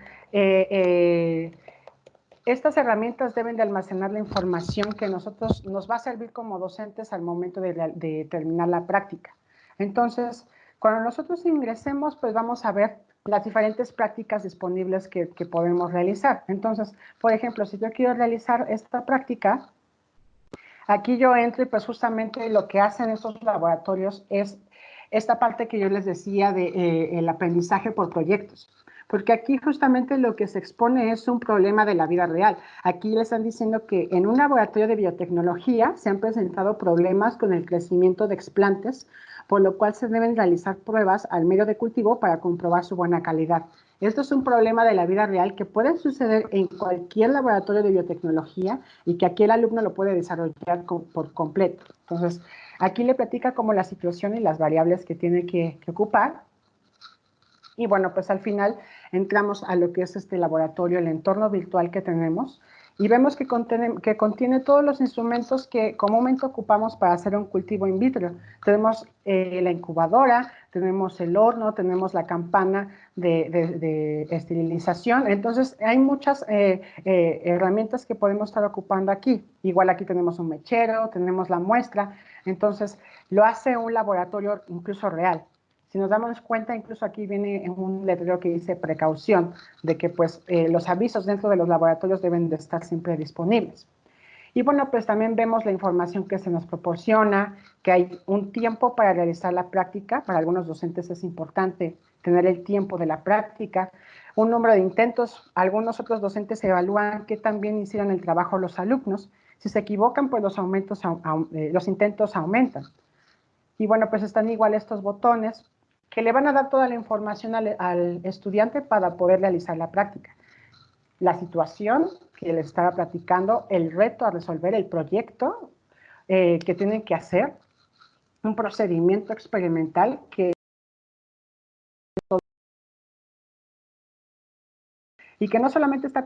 estas herramientas deben de almacenar la información que nos va a servir como docentes al momento de terminar la práctica. Entonces, cuando nosotros ingresemos, pues vamos a ver las diferentes prácticas disponibles que podemos realizar. Entonces, por ejemplo, si yo quiero realizar esta práctica, aquí yo entro y pues justamente lo que hacen estos laboratorios es esta parte que yo les decía de el aprendizaje por proyectos. Porque aquí justamente lo que se expone es un problema de la vida real. Aquí le están diciendo que en un laboratorio de biotecnología se han presentado problemas con el crecimiento de explantes, por lo cual se deben realizar pruebas al medio de cultivo para comprobar su buena calidad. Esto es un problema de la vida real que puede suceder en cualquier laboratorio de biotecnología y que aquí el alumno lo puede desarrollar por completo. Entonces, aquí le platica como la situación y las variables que tiene que ocupar. Y bueno, pues al final entramos a lo que es este laboratorio, el entorno virtual que tenemos, y vemos que contiene todos los instrumentos que comúnmente ocupamos para hacer un cultivo in vitro. Tenemos la incubadora, tenemos el horno, tenemos la campana de esterilización. Entonces, hay muchas herramientas que podemos estar ocupando aquí. Igual aquí tenemos un mechero, tenemos la muestra. Entonces, lo hace un laboratorio incluso real. Si nos damos cuenta, incluso aquí viene un letrero que dice precaución, de que pues los avisos dentro de los laboratorios deben de estar siempre disponibles. Y bueno, pues también vemos la información que se nos proporciona, que hay un tiempo para realizar la práctica. Para algunos docentes es importante tener el tiempo de la práctica, un número de intentos. Algunos otros docentes evalúan qué tan bien hicieron el trabajo los alumnos. Si se equivocan, pues los intentos aumentan. Y bueno, pues están igual estos botones que le van a dar toda la información al estudiante para poder realizar la práctica. La situación que les estaba platicando, el reto a resolver, el proyecto que tienen que hacer, un procedimiento experimental y que no solamente está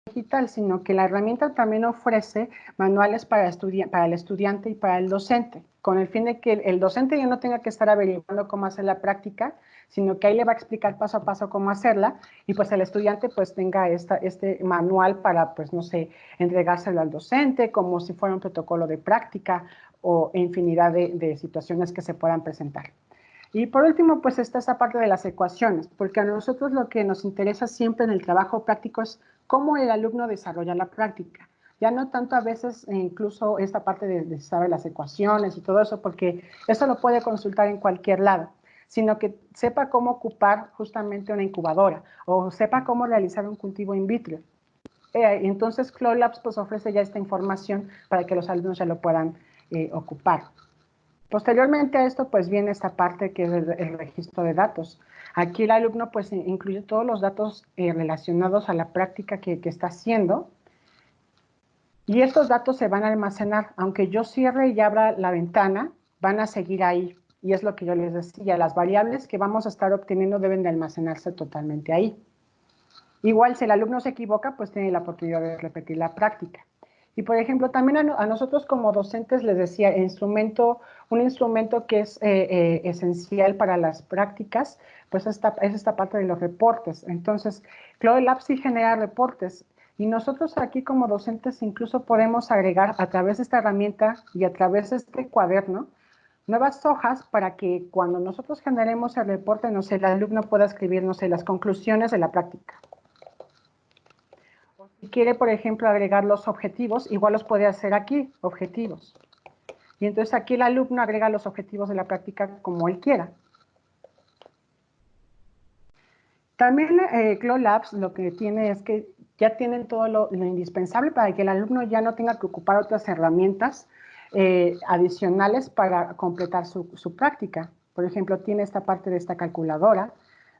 digital, sino que la herramienta también ofrece manuales para el estudiante y para el docente. con el fin de que el docente ya no tenga que estar averiguando cómo hacer la práctica, sino que ahí le va a explicar paso a paso cómo hacerla, y pues el estudiante pues tenga este manual para, pues no sé, entregárselo al docente, como si fuera un protocolo de práctica, o infinidad de situaciones que se puedan presentar. Y por último, pues está esa parte de las ecuaciones, porque a nosotros lo que nos interesa siempre en el trabajo práctico es cómo el alumno desarrolla la práctica. Ya no tanto a veces incluso esta parte de saber las ecuaciones y todo eso, porque eso lo puede consultar en cualquier lado, sino que sepa cómo ocupar justamente una incubadora o sepa cómo realizar un cultivo in vitro. Entonces, Cloud Labs pues ofrece ya esta información para que los alumnos ya lo puedan ocupar. Posteriormente a esto, pues viene esta parte que es el registro de datos. Aquí el alumno pues incluye todos los datos relacionados a la práctica que está haciendo, y estos datos se van a almacenar. Aunque yo cierre y abra la ventana, van a seguir ahí. Y es lo que yo les decía, las variables que vamos a estar obteniendo deben de almacenarse totalmente ahí. Igual, si el alumno se equivoca, pues tiene la oportunidad de repetir la práctica. Y, por ejemplo, también a nosotros como docentes les decía, un instrumento que es esencial para las prácticas, pues es esta parte de los reportes. Entonces, Cloud Labs sí genera reportes, y nosotros aquí como docentes incluso podemos agregar a través de esta herramienta y a través de este cuaderno nuevas hojas para que cuando nosotros generemos el reporte, no sé, el alumno pueda escribir, no sé, las conclusiones de la práctica. Si quiere, por ejemplo, agregar los objetivos, igual los puede hacer aquí, objetivos. Y entonces aquí el alumno agrega los objetivos de la práctica como él quiera. También Cloud Labs lo que tiene es que ya tienen todo lo indispensable para que el alumno ya no tenga que ocupar otras herramientas adicionales para completar su práctica. Por ejemplo, tiene esta parte de esta calculadora,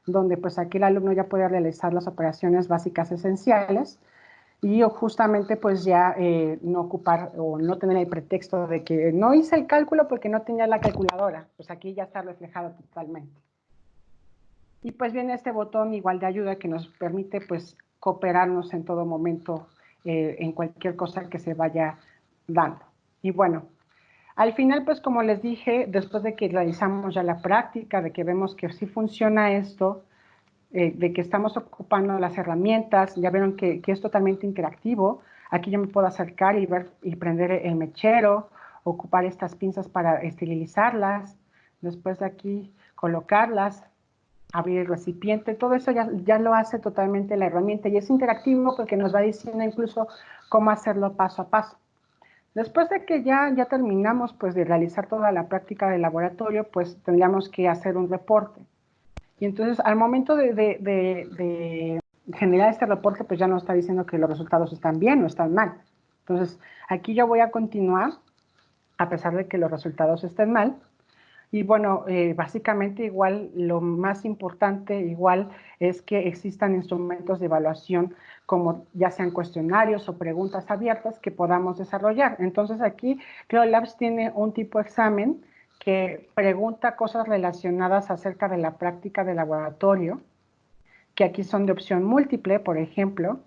donde pues aquí el alumno ya puede realizar las operaciones básicas esenciales, y justamente pues ya no ocupar o no tener el pretexto de que no hice el cálculo porque no tenía la calculadora. Pues aquí ya está reflejado totalmente. Y pues viene este botón igual de ayuda que nos permite pues cooperarnos en todo momento en cualquier cosa que se vaya dando. Y bueno, al final pues como les dije, después de que realizamos ya la práctica, de que vemos que sí funciona esto, de que estamos ocupando las herramientas, ya vieron que es totalmente interactivo. Aquí yo me puedo acercar y ver y prender el mechero, ocupar estas pinzas para esterilizarlas, después de aquí colocarlas, abrir el recipiente, todo eso ya lo hace totalmente la herramienta, y es interactivo porque nos va diciendo incluso cómo hacerlo paso a paso. Después de que ya terminamos pues de realizar toda la práctica del laboratorio, pues tendríamos que hacer un reporte. Y entonces al momento de generar este reporte, pues ya nos está diciendo que los resultados están bien o están mal. Entonces aquí yo voy a continuar a pesar de que los resultados estén mal. Y bueno, básicamente igual lo más importante igual es que existan instrumentos de evaluación como ya sean cuestionarios o preguntas abiertas que podamos desarrollar. Entonces aquí Cloud Labs tiene un tipo de examen que pregunta cosas relacionadas acerca de la práctica de laboratorio, que aquí son de opción múltiple, por ejemplo,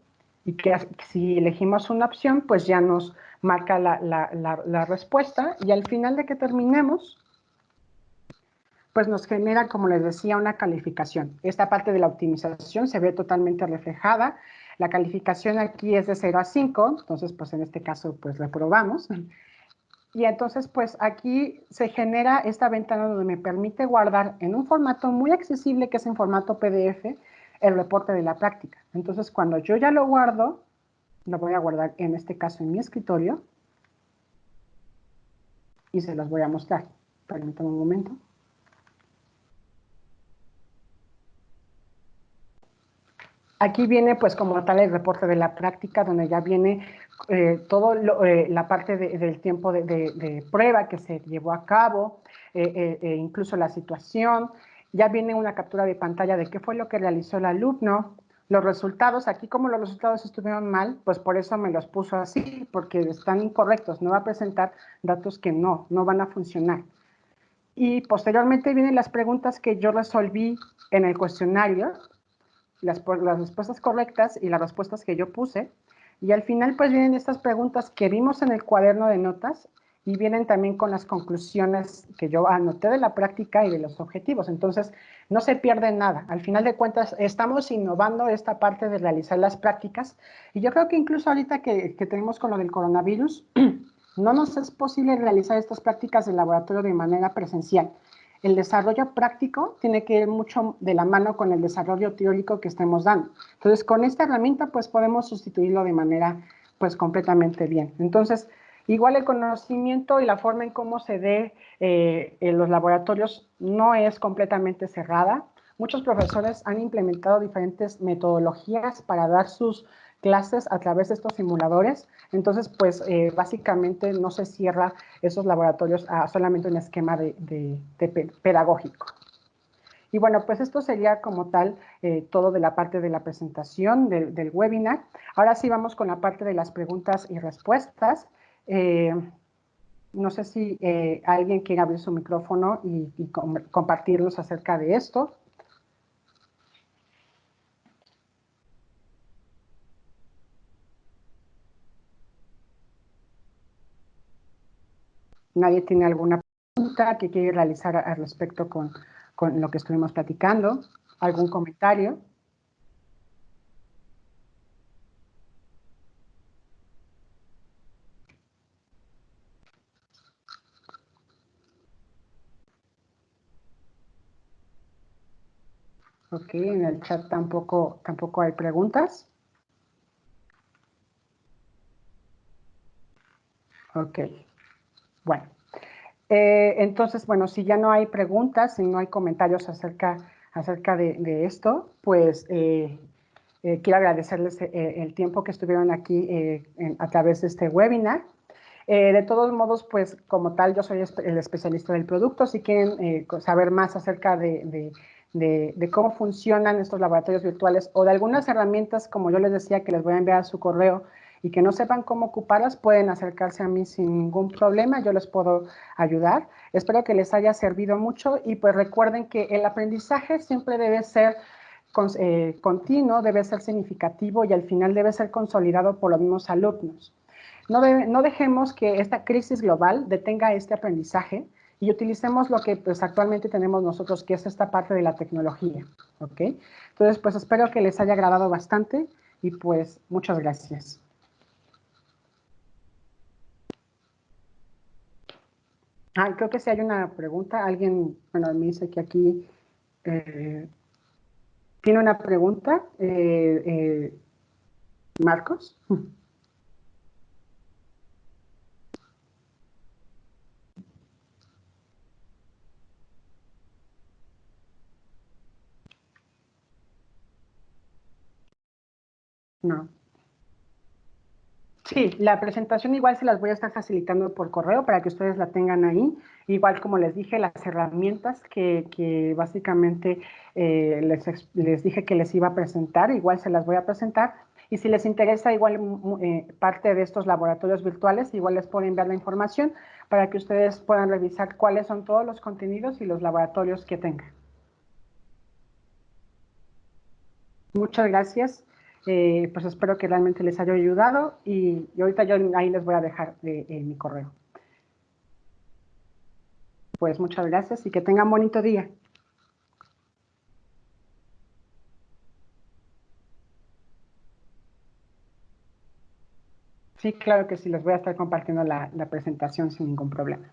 y que si elegimos una opción, pues ya nos marca la respuesta, y al final de que terminemos, pues nos genera, como les decía, una calificación. Esta parte de la optimización se ve totalmente reflejada. La calificación aquí es de 0 a 5, entonces pues en este caso pues reprobamos. Y entonces pues aquí se genera esta ventana donde me permite guardar en un formato muy accesible, que es en formato PDF, el reporte de la práctica. Entonces cuando yo ya lo guardo, lo voy a guardar en este caso en mi escritorio y se los voy a mostrar. Permítanme un momento. Aquí viene pues como tal el reporte de la práctica, donde ya viene todo la parte del tiempo de prueba que se llevó a cabo, incluso la situación. Ya viene una captura de pantalla de qué fue lo que realizó el alumno, los resultados. Aquí como los resultados estuvieron mal, pues por eso me los puso así, porque están incorrectos, no va a presentar datos que no van a funcionar. Y posteriormente vienen las preguntas que yo resolví en el cuestionario, las respuestas correctas y las respuestas que yo puse. Y al final pues vienen estas preguntas que vimos en el cuaderno de notas y vienen también con las conclusiones que yo anoté de la práctica y de los objetivos. Entonces, no se pierde nada. Al final de cuentas, estamos innovando esta parte de realizar las prácticas y yo creo que incluso ahorita que tenemos con lo del coronavirus, no nos es posible realizar estas prácticas de laboratorio de manera presencial. El desarrollo práctico tiene que ir mucho de la mano con el desarrollo teórico que estemos dando. Entonces, con esta herramienta, pues podemos sustituirlo de manera, pues, completamente bien. Entonces, igual el conocimiento y la forma en cómo se dé en los laboratorios no es completamente cerrada. Muchos profesores han implementado diferentes metodologías para dar sus clases a través de estos simuladores. Entonces, pues básicamente no se cierra esos laboratorios a solamente un esquema pedagógico. Y bueno, pues esto sería como tal todo de la parte de la presentación del webinar. Ahora sí vamos con la parte de las preguntas y respuestas. No sé si alguien quiere abrir su micrófono y compartirnos acerca de esto. ¿Nadie tiene alguna pregunta que quiere realizar al respecto con lo que estuvimos platicando? ¿Algún comentario? Ok, en el chat tampoco hay preguntas. Ok, bueno. Entonces, bueno, si ya no hay preguntas, si no hay comentarios acerca de esto, pues quiero agradecerles el tiempo que estuvieron aquí a través de este webinar. De todos modos, pues como tal, yo soy el especialista del producto. Si quieren saber más acerca de cómo funcionan estos laboratorios virtuales o de algunas herramientas, como yo les decía, que les voy a enviar a su correo y que no sepan cómo ocuparlas, pueden acercarse a mí sin ningún problema. Yo les puedo ayudar. Espero que les haya servido mucho y pues recuerden que el aprendizaje siempre debe ser continuo, debe ser significativo y al final debe ser consolidado por los mismos alumnos. No dejemos que esta crisis global detenga este aprendizaje y utilicemos lo que pues, actualmente tenemos nosotros, que es esta parte de la tecnología. ¿Ok? Entonces, pues espero que les haya agradado bastante y pues muchas gracias. Creo que sí hay una pregunta. Alguien, bueno, me dice que aquí tiene una pregunta. Marcos. No. Sí, la presentación igual se las voy a estar facilitando por correo para que ustedes la tengan ahí. Igual como les dije, las herramientas que básicamente les dije que les iba a presentar, igual se las voy a presentar. Y si les interesa igual parte de estos laboratorios virtuales, igual les puedo enviar la información para que ustedes puedan revisar cuáles son todos los contenidos y los laboratorios que tengan. Muchas gracias. Pues espero que realmente les haya ayudado y ahorita yo ahí les voy a dejar mi correo. Pues muchas gracias y que tengan bonito día. Sí, claro que sí, les voy a estar compartiendo la presentación sin ningún problema.